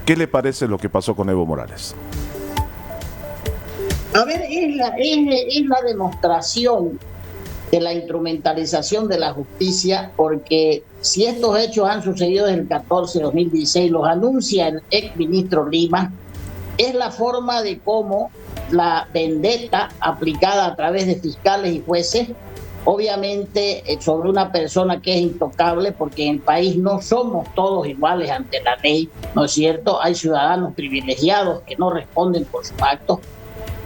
¿Qué le parece lo que pasó con Evo Morales? A ver, es la demostración de la instrumentalización de la justicia, porque si estos hechos han sucedido desde el 14 de 2016, los anuncia el ex ministro Lima, es la forma de cómo la vendetta aplicada a través de fiscales y jueces, obviamente sobre una persona que es intocable, porque en el país no somos todos iguales ante la ley, ¿no es cierto? Hay ciudadanos privilegiados que no responden por sus actos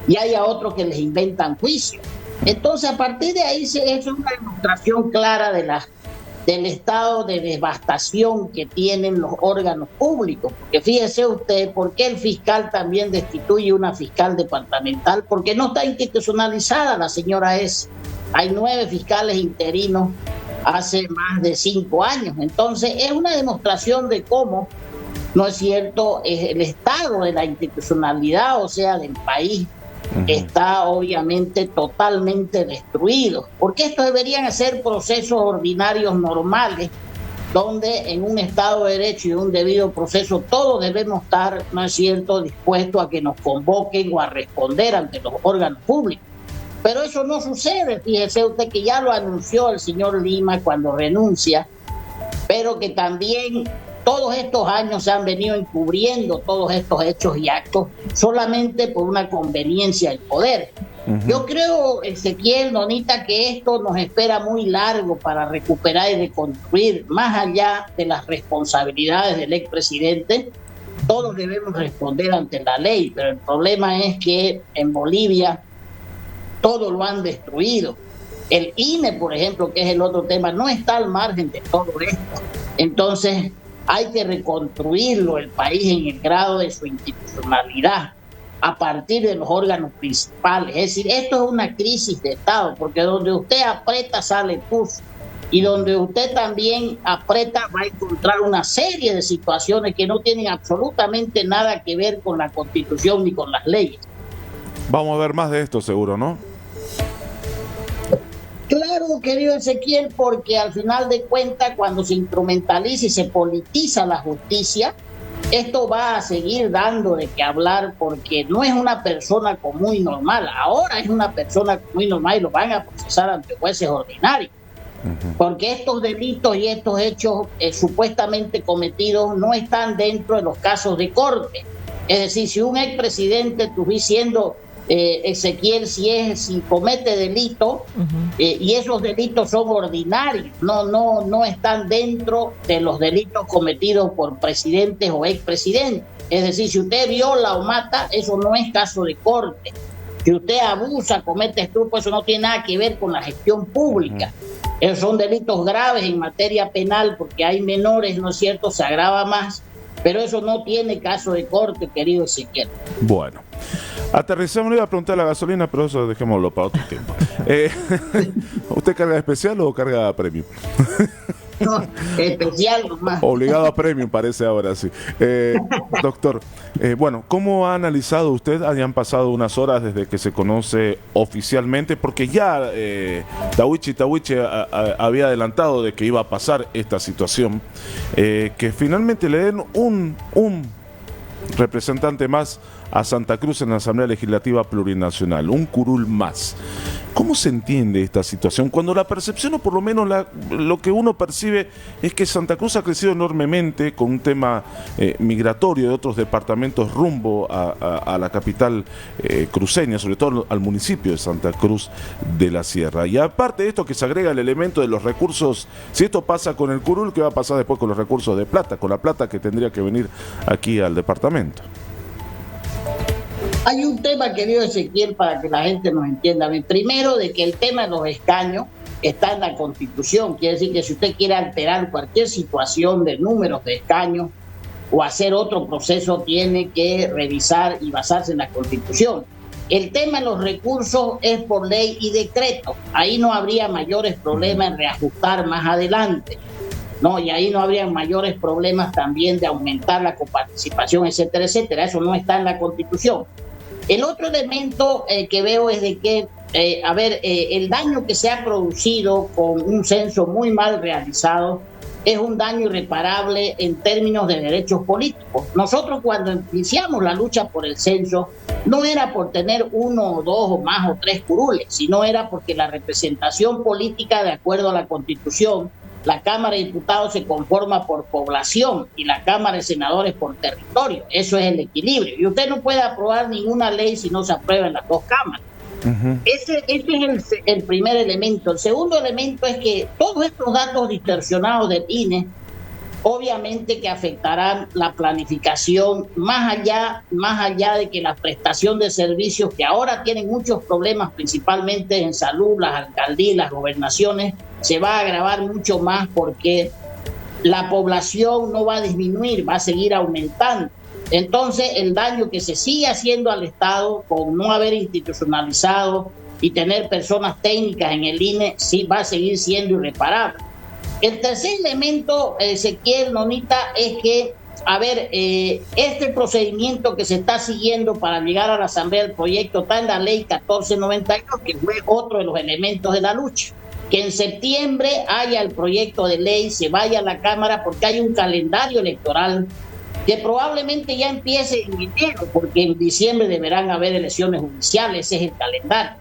y hay a otros que les inventan juicios. Entonces, a partir de ahí, eso es una demostración clara del estado de devastación que tienen los órganos públicos. Porque fíjese usted, ¿por qué el fiscal también destituye una fiscal departamental? Porque no está institucionalizada la señora S. Hay 9 fiscales interinos hace más de 5 años. Entonces, es una demostración de cómo, ¿no es cierto?, el estado de la institucionalidad, o sea, del país, está obviamente totalmente destruido, porque estos deberían ser procesos ordinarios normales, donde en un Estado de Derecho y un debido proceso todos debemos estar, ¿no es cierto?, dispuestos a que nos convoquen o a responder ante los órganos públicos. Pero eso no sucede, fíjese usted que ya lo anunció el señor Lima cuando renuncia, pero que también todos estos años se han venido encubriendo todos estos hechos y actos solamente por una conveniencia del poder. Yo creo, Ezequiel, Nonita, que esto nos espera muy largo para recuperar y reconstruir, más allá de las responsabilidades del expresidente. Todos debemos responder ante la ley, pero el problema es que en Bolivia todo lo han destruido. El INE, por ejemplo, que es el otro tema, no está al margen de todo esto. Entonces, hay que reconstruirlo el país en el grado de su institucionalidad a partir de los órganos principales. Es decir, esto es una crisis de Estado, porque donde usted aprieta sale pus, y donde usted también aprieta va a encontrar una serie de situaciones que no tienen absolutamente nada que ver con la Constitución ni con las leyes. Vamos a ver más de esto seguro, ¿no? Claro, querido Ezequiel, porque al final de cuentas, cuando se instrumentaliza y se politiza la justicia, esto va a seguir dando de qué hablar, porque no es una persona común y normal. Ahora es una persona común y normal y lo van a procesar ante jueces ordinarios. Porque estos delitos y estos hechos supuestamente cometidos no están dentro de los casos de corte. Es decir, si un expresidente, tú diciendo, Ezequiel, si comete delito y esos delitos son ordinarios, no están dentro de los delitos cometidos por presidentes o expresidentes. Es decir, si usted viola o mata, eso no es caso de corte. Si usted abusa, comete estupro, eso no tiene nada que ver con la gestión pública. Esos son delitos graves en materia penal, porque hay menores, ¿no es cierto?, se agrava más, pero eso no tiene caso de corte, querido Ezequiel. Bueno, aterrizamos, le iba a preguntar la gasolina, pero eso dejémoslo para otro tiempo. ¿Usted carga especial o carga premium? No, especial nomás. Obligado a premium, parece ahora sí. Doctor, bueno, ¿cómo ha analizado usted? Hayan pasado unas horas desde que se conoce oficialmente, porque ya Tawichi había adelantado de que iba a pasar esta situación, que finalmente le den un representante más a Santa Cruz en la Asamblea Legislativa Plurinacional, un curul más. ¿Cómo se entiende esta situación? Cuando la percepción, o por lo menos lo que uno percibe, es que Santa Cruz ha crecido enormemente con un tema migratorio de otros departamentos rumbo a la capital cruceña, sobre todo al municipio de Santa Cruz de la Sierra. Y aparte de esto, que se agrega el elemento de los recursos, si esto pasa con el curul, ¿qué va a pasar después con los recursos de plata? Con la plata que tendría que venir aquí al departamento. Hay un tema, querido Ezequiel, para que la gente nos entienda. Primero, de que el tema de los escaños está en la Constitución. Quiere decir que si usted quiere alterar cualquier situación de números de escaños o hacer otro proceso, tiene que revisar y basarse en la Constitución. El tema de los recursos es por ley y decreto. Ahí no habría mayores problemas en reajustar más adelante, ¿no? Y ahí no habría mayores problemas también de aumentar la coparticipación, etcétera, etcétera. Eso no está en la Constitución. El otro elemento que veo es de que, el daño que se ha producido con un censo muy mal realizado es un daño irreparable en términos de derechos políticos. Nosotros cuando iniciamos la lucha por el censo, no era por tener 1 o 2 o más o 3 curules, sino era porque la representación política, de acuerdo a la Constitución, la Cámara de Diputados se conforma por población y la Cámara de Senadores por territorio. Eso es el equilibrio. Y usted no puede aprobar ninguna ley si no se aprueba en las 2 cámaras. Ese es el primer elemento. El segundo elemento es que todos estos datos distorsionados del INE obviamente que afectarán la planificación más allá de que la prestación de servicios, que ahora tienen muchos problemas principalmente en salud, las alcaldías, las gobernaciones, se va a agravar mucho más porque la población no va a disminuir, va a seguir aumentando. Entonces, el daño que se sigue haciendo al Estado con no haber institucionalizado y tener personas técnicas en el INE, sí va a seguir siendo irreparable. El tercer elemento, Ezequiel, Nonita, es que, este procedimiento que se está siguiendo para llegar a la Asamblea del proyecto está en la ley 1492, que fue otro de los elementos de la lucha. Que en septiembre haya el proyecto de ley, se vaya a la Cámara, porque hay un calendario electoral que probablemente ya empiece en enero, porque en diciembre deberán haber elecciones judiciales, ese es el calendario.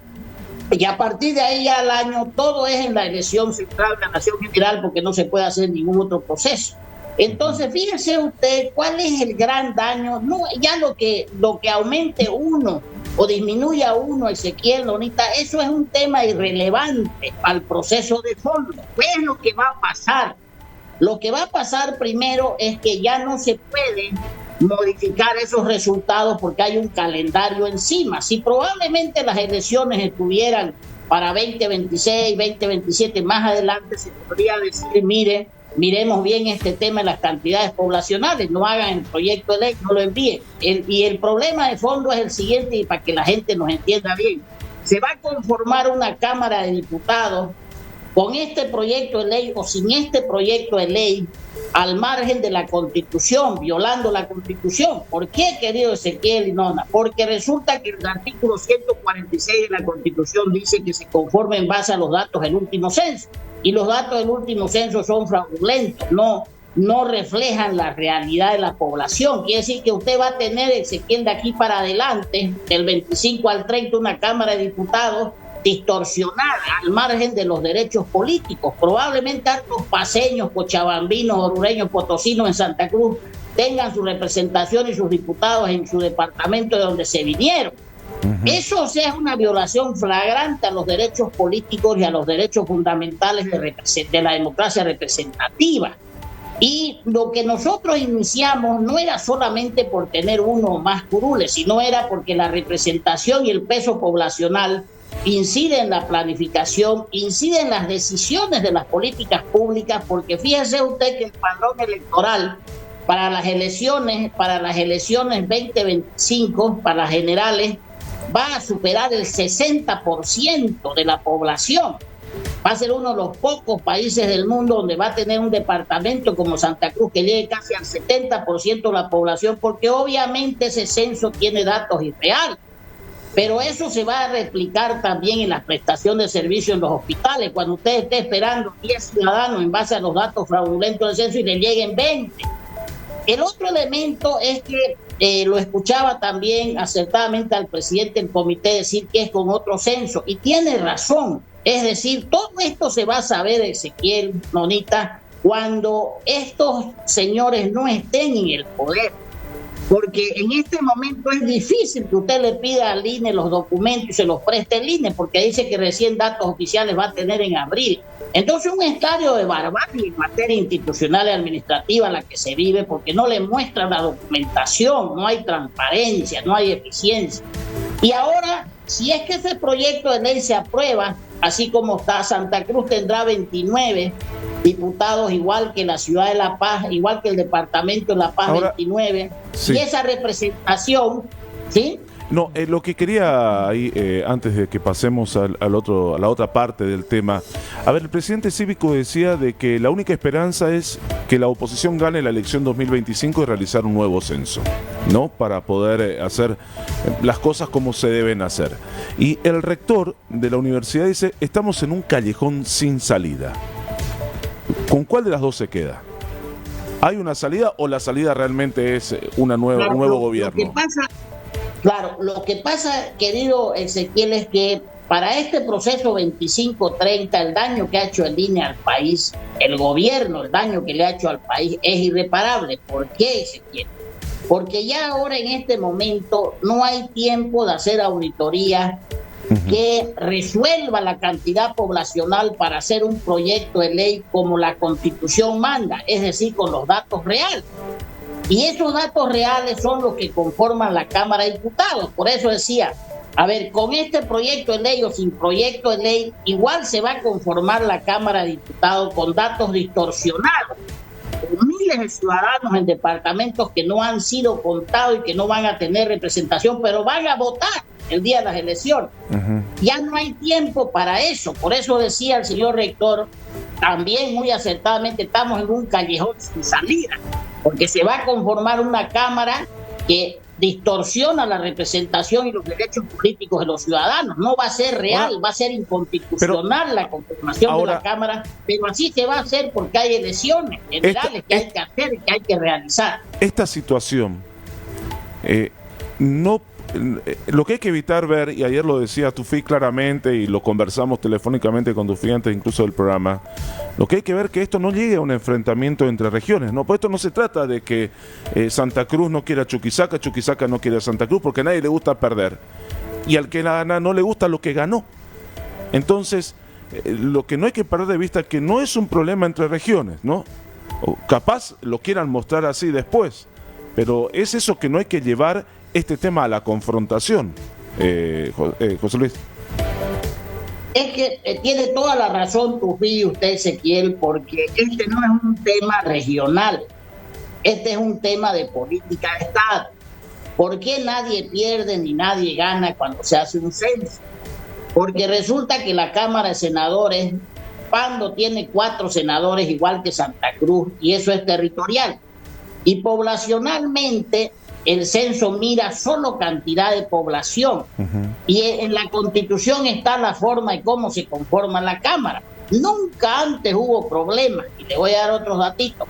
Y a partir de ahí ya al año todo es en la elección central de la Nación General, porque no se puede hacer ningún otro proceso. Entonces, fíjese usted cuál es el gran daño. No, ya lo que aumente uno o disminuya uno, Ezequiel, Nonita, eso es un tema irrelevante al proceso de fondo. ¿Qué es lo que va a pasar? Lo que va a pasar primero es que ya no se puede modificar esos resultados porque hay un calendario encima. Si probablemente las elecciones estuvieran para 2026, 2027, más adelante se podría decir, miremos bien este tema de las cantidades poblacionales, no hagan el proyecto de ley, no lo envíen. Y el problema de fondo es el siguiente, y para que la gente nos entienda bien, se va a conformar una Cámara de Diputados con este proyecto de ley o sin este proyecto de ley, al margen de la Constitución, violando la Constitución. ¿Por qué, querido Ezequiel y Nona? Porque resulta que el artículo 146 de la Constitución dice que se conforme en base a los datos del último censo, y los datos del último censo son fraudulentos, no reflejan la realidad de la población. Quiere decir que usted va a tener, Ezequiel, de aquí para adelante, del 25 al 30, una Cámara de Diputados distorsionada al margen de los derechos políticos. Probablemente hartos paseños, cochabambinos, orureños, potosinos en Santa Cruz tengan su representación y sus diputados en su departamento de donde se vinieron. Eso, o sea, es una violación flagrante a los derechos políticos y a los derechos fundamentales de la democracia representativa. Y lo que nosotros iniciamos no era solamente por tener uno o más curules, sino era porque la representación y el peso poblacional incide en la planificación, incide en las decisiones de las políticas públicas, porque fíjese usted que el padrón electoral para las elecciones 2025, para las generales, va a superar el 60% de la población. Va a ser uno de los pocos países del mundo donde va a tener un departamento como Santa Cruz que llegue casi al 70% de la población, porque obviamente ese censo tiene datos irreales. Pero eso se va a replicar también en la prestación de servicios en los hospitales, cuando usted esté esperando 10 ciudadanos en base a los datos fraudulentos del censo y le lleguen 20. El otro elemento es que lo escuchaba también acertadamente al presidente del comité decir que es con otro censo, y tiene razón. Es decir, todo esto se va a saber, Ezequiel, Nonita, cuando estos señores no estén en el poder. Porque en este momento es difícil que usted le pida al INE los documentos y se los preste el INE, porque dice que recién datos oficiales va a tener en abril. Entonces, un estadio de barbarie en materia institucional y administrativa la que se vive, porque no le muestran la documentación, no hay transparencia, no hay eficiencia. Y ahora, si es que ese proyecto de ley se aprueba, así como está, Santa Cruz tendrá 29 diputados, igual que la ciudad de La Paz, igual que el departamento de La Paz, ahora, 29, sí. Y esa representación, ¿sí? No, lo que quería ahí, antes de que pasemos a la otra parte del tema, a ver, el presidente cívico decía de que la única esperanza es que la oposición gane la elección 2025 y realizar un nuevo censo, ¿no? Para poder hacer las cosas como se deben hacer. Y el rector de la universidad dice, estamos en un callejón sin salida. ¿Con cuál de las dos se queda? ¿Hay una salida o la salida realmente es un nuevo gobierno? Lo que pasa, querido Ezequiel, es que para este proceso 25-30, el daño que ha hecho el INE al país, el gobierno, el daño que le ha hecho al país es irreparable. ¿Por qué, Ezequiel? Porque ya ahora en este momento no hay tiempo de hacer auditoría que resuelva la cantidad poblacional para hacer un proyecto de ley como la Constitución manda, es decir, con los datos reales. Y esos datos reales son los que conforman la Cámara de Diputados. Por eso decía, a ver, con este proyecto de ley o sin proyecto de ley, igual se va a conformar la Cámara de Diputados con datos distorsionados. Miles de ciudadanos en departamentos que no han sido contados y que no van a tener representación, pero van a votar el día de las elecciones. Ya no hay tiempo para eso. Por eso decía el señor rector, también muy acertadamente, estamos en un callejón sin salida, porque se va a conformar una Cámara que distorsiona la representación y los derechos políticos de los ciudadanos. No va a ser real, va a ser inconstitucional la conformación de la Cámara, pero así se va a hacer porque hay elecciones generales que hay que hacer y que hay que realizar. Esta situación lo que hay que evitar ver, y ayer lo decía Tufí claramente y lo conversamos telefónicamente con Tufí antes incluso del programa, lo que hay que ver es que esto no llegue a un enfrentamiento entre regiones, ¿no? Pues esto no se trata de que Santa Cruz no quiera a Chuquisaca, Chuquisaca no quiere a Santa Cruz, porque a nadie le gusta perder. Y al que gana no le gusta lo que ganó. Entonces, lo que no hay que perder de vista es que no es un problema entre regiones, ¿no? O capaz lo quieran mostrar así después, pero es eso que no hay que llevar este tema a la confrontación, José Luis. Es que tiene toda la razón Tufí y usted, Ezequiel, porque este no es un tema regional, este es un tema de política de Estado. ¿Por qué nadie pierde ni nadie gana cuando se hace un censo? Porque resulta que la Cámara de Senadores, Pando tiene 4 senadores igual que Santa Cruz, y eso es territorial. Y poblacionalmente el censo mira solo cantidad de población. Y en la Constitución está la forma de cómo se conforma la Cámara. Nunca antes hubo problemas, y le voy a dar otros datitos,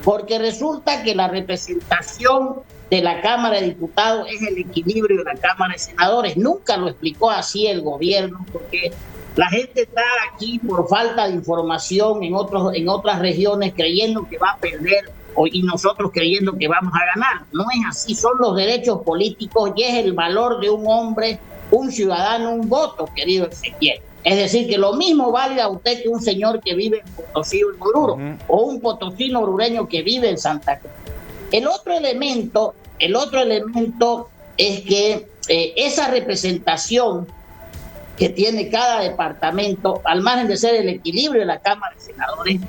porque resulta que la representación de la Cámara de Diputados es el equilibrio de la Cámara de Senadores. Nunca lo explicó así el gobierno, porque la gente está aquí por falta de información en otras regiones creyendo que va a perder y nosotros creyendo que vamos a ganar. No es así, son los derechos políticos y es el valor de un hombre, un ciudadano, un voto, querido Ezequiel. Es decir, que lo mismo vale a usted que un señor que vive en Potosí o en Oruro, o un potosino orureño que vive en Santa Cruz. El otro elemento es que esa representación que tiene cada departamento, al margen de ser el equilibrio de la Cámara de Senadores,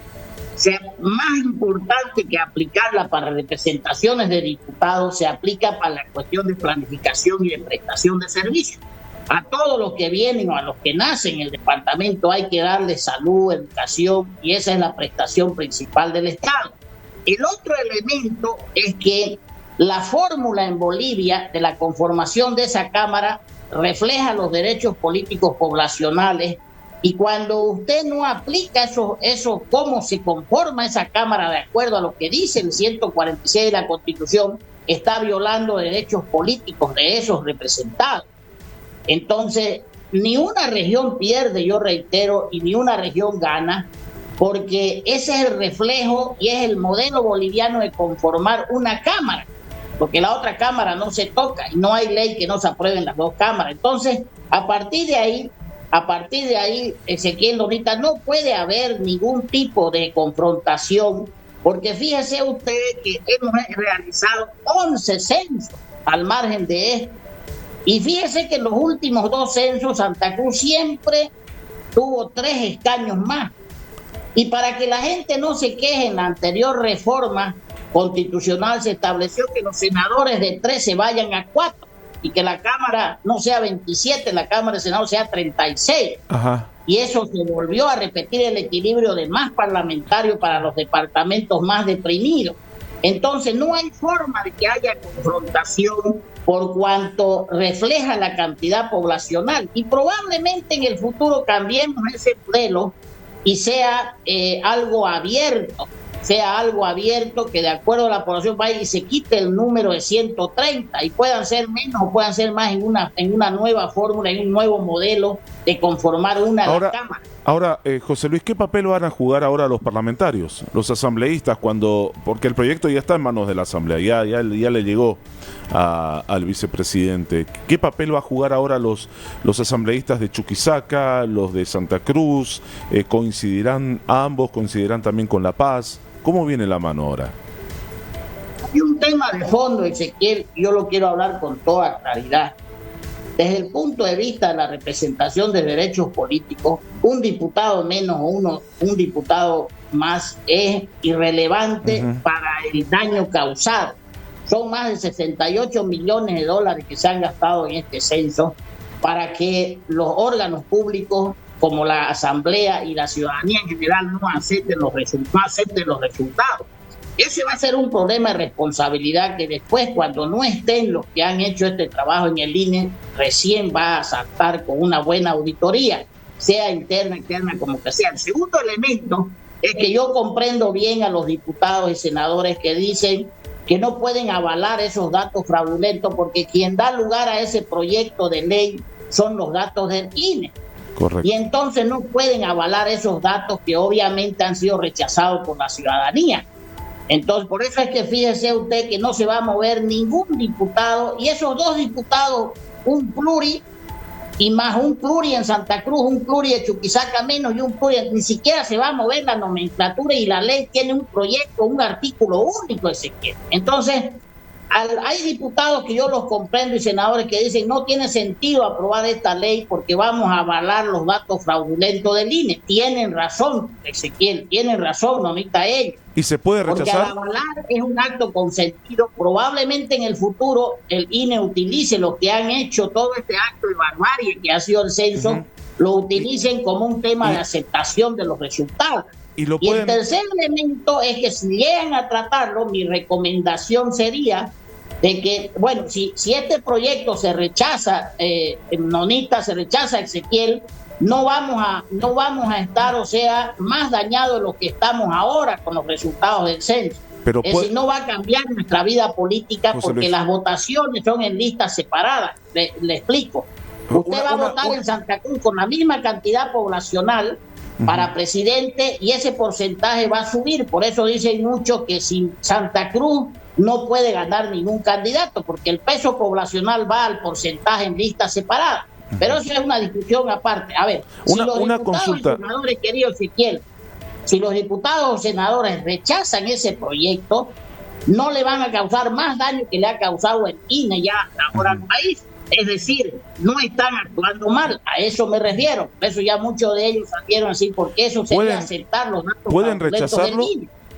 sea más importante que aplicarla para representaciones de diputados, se aplica para la cuestión de planificación y de prestación de servicios. A todos los que vienen o a los que nacen en el departamento hay que darles salud, educación, y esa es la prestación principal del Estado. El otro elemento es que la fórmula en Bolivia de la conformación de esa Cámara refleja los derechos políticos poblacionales. Y cuando usted no aplica eso, cómo se conforma esa Cámara de acuerdo a lo que dice el 146 de la Constitución, está violando derechos políticos de esos representados. Entonces, ni una región pierde, yo reitero, y ni una región gana, porque ese es el reflejo y es el modelo boliviano de conformar una Cámara, porque la otra Cámara no se toca y no hay ley que no se aprueben las dos cámaras. Entonces, a partir de ahí, Ezequiel Donita, no puede haber ningún tipo de confrontación, porque fíjese usted que hemos realizado 11 censos al margen de esto. Y fíjese que en los últimos 2 censos Santa Cruz siempre tuvo 3 escaños más. Y para que la gente no se queje, en la anterior reforma constitucional se estableció que los senadores de 3 se vayan a 4. Y que la Cámara no sea 27, la Cámara de Senado sea 36. Ajá. Y eso se volvió a repetir el equilibrio de más parlamentarios para los departamentos más deprimidos. Entonces no hay forma de que haya confrontación por cuanto refleja la cantidad poblacional. Y probablemente en el futuro cambiemos ese modelo y sea algo abierto, que de acuerdo a la población vaya y se quite el número de 130 y puedan ser menos o puedan ser más en una nueva fórmula, en un nuevo modelo de conformar una de las cámaras. Ahora, José Luis, ¿qué papel van a jugar ahora los parlamentarios, los asambleístas, porque el proyecto ya está en manos de la Asamblea, ya le llegó al vicepresidente? ¿Qué papel va a jugar ahora los asambleístas de Chuquisaca, los de Santa Cruz? ¿Coincidirán ambos? ¿Coincidirán también con La Paz? ¿Cómo viene la mano ahora? Hay un tema de fondo, Ezequiel, yo lo quiero hablar con toda claridad. Desde el punto de vista de la representación de derechos políticos, un diputado menos o un diputado más es irrelevante para el daño causado. Son más de 68 millones de dólares que se han gastado en este censo para que los órganos públicos como la Asamblea y la ciudadanía en general no acepten los resultados. Ese va a ser un problema de responsabilidad que después, cuando no estén los que han hecho este trabajo en el INE, recién va a saltar con una buena auditoría, sea interna, externa, como que sea. El segundo elemento es que yo comprendo bien a los diputados y senadores que dicen que no pueden avalar esos datos fraudulentos porque quien da lugar a ese proyecto de ley son los datos del INE. Correcto. Y entonces no pueden avalar esos datos que obviamente han sido rechazados por la ciudadanía. Entonces, por eso es que fíjese usted que no se va a mover ningún diputado, y esos dos diputados, un pluri y más un pluri en Santa Cruz, un pluri de Chuquisaca menos y un pluri, ni siquiera se va a mover la nomenclatura, y la ley tiene un proyecto, un artículo único, Ezequiel. Entonces, hay diputados que yo los comprendo y senadores que dicen no tiene sentido aprobar esta ley porque vamos a avalar los datos fraudulentos del INE. Tienen razón, Ezequiel, tienen razón, no necesita ellos. ¿Y se puede rechazar? Porque al avalar es un acto consentido. Probablemente en el futuro el INE utilice lo que han hecho, todo este acto de barbarie que ha sido el censo, lo utilicen como un tema de aceptación de los resultados. Y el tercer elemento es que si llegan a tratarlo, mi recomendación sería de que, bueno, si este proyecto se rechaza, Nonita, se rechaza, Ezequiel, no vamos a estar, o sea, más dañados de lo que estamos ahora con los resultados del censo. Pero es decir, no va a cambiar nuestra vida política, José porque Luis, las votaciones son en listas separadas. Le explico. Usted va a votar en Santa Cruz con la misma cantidad poblacional para presidente y ese porcentaje va a subir. Por eso dicen muchos que sin Santa Cruz no puede ganar ningún candidato, porque el peso poblacional va al porcentaje en listas separadas. Pero eso es una discusión aparte. A ver, si los diputados y senadores, querido Ezequiel, si los diputados o senadores rechazan ese proyecto, no le van a causar más daño que le ha causado el INE ya hasta ahora al país. Es decir, no están actuando mal, a eso me refiero. Por eso ya muchos de ellos salieron así, porque eso sería aceptar los datos. ¿Pueden rechazarlo?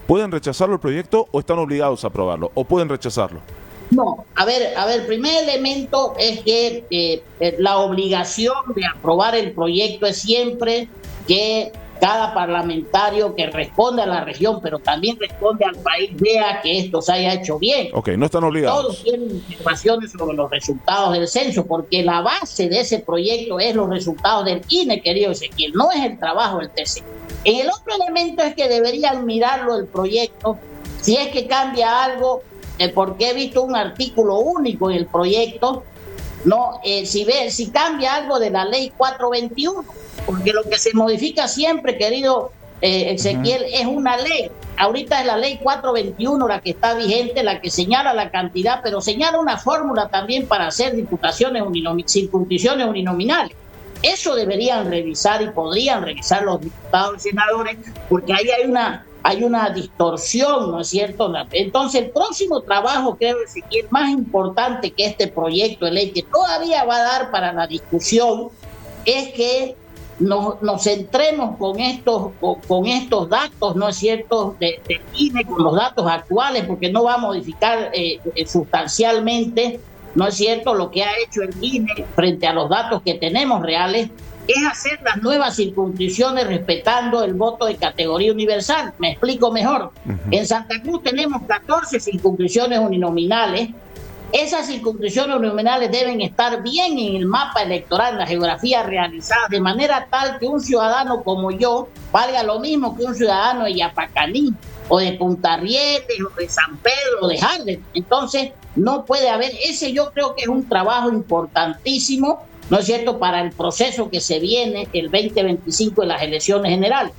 ¿Pueden rechazarlo el proyecto o están obligados a aprobarlo? ¿O pueden rechazarlo? No, a ver, primer elemento es que la obligación de aprobar el proyecto es siempre que cada parlamentario que responde a la región, pero también responde al país, vea que esto se haya hecho bien. Ok, no están obligados. Todos tienen informaciones sobre los resultados del censo, porque la base de ese proyecto es los resultados del INE, querido Ezequiel, no es el trabajo del TC. El otro elemento es que deberían mirarlo el proyecto, si es que cambia algo, porque he visto un artículo único en el proyecto, no, si cambia algo de la ley 421, porque lo que se modifica siempre, querido Ezequiel, es una ley. Ahorita es la ley 421 la que está vigente, la que señala la cantidad, pero señala una fórmula también para hacer diputaciones circunscripciones uninominales. Eso deberían revisar y podrían revisar los diputados y senadores, porque ahí hay una distorsión, ¿no es cierto? Entonces, el próximo trabajo, creo, Ezequiel, más importante que este proyecto de ley, que todavía va a dar para la discusión, es que nos centremos con estos datos, ¿no es cierto?, del INE, con los datos actuales, porque no va a modificar sustancialmente, ¿no es cierto?, lo que ha hecho el INE frente a los datos que tenemos reales, es hacer las nuevas circunscripciones respetando el voto de categoría universal. Me explico mejor. En Santa Cruz tenemos 14 circunscripciones uninominales Esas circunscripciones uninominales deben estar bien en el mapa electoral, en la geografía realizada, de manera tal que un ciudadano como yo valga lo mismo que un ciudadano de Yapacaní, o de Punta Rieles, o de San Pedro, o de Harlem. Entonces, no puede haber, ese yo creo que es un trabajo importantísimo, ¿no es cierto?, para el proceso que se viene el 2025 de las elecciones generales.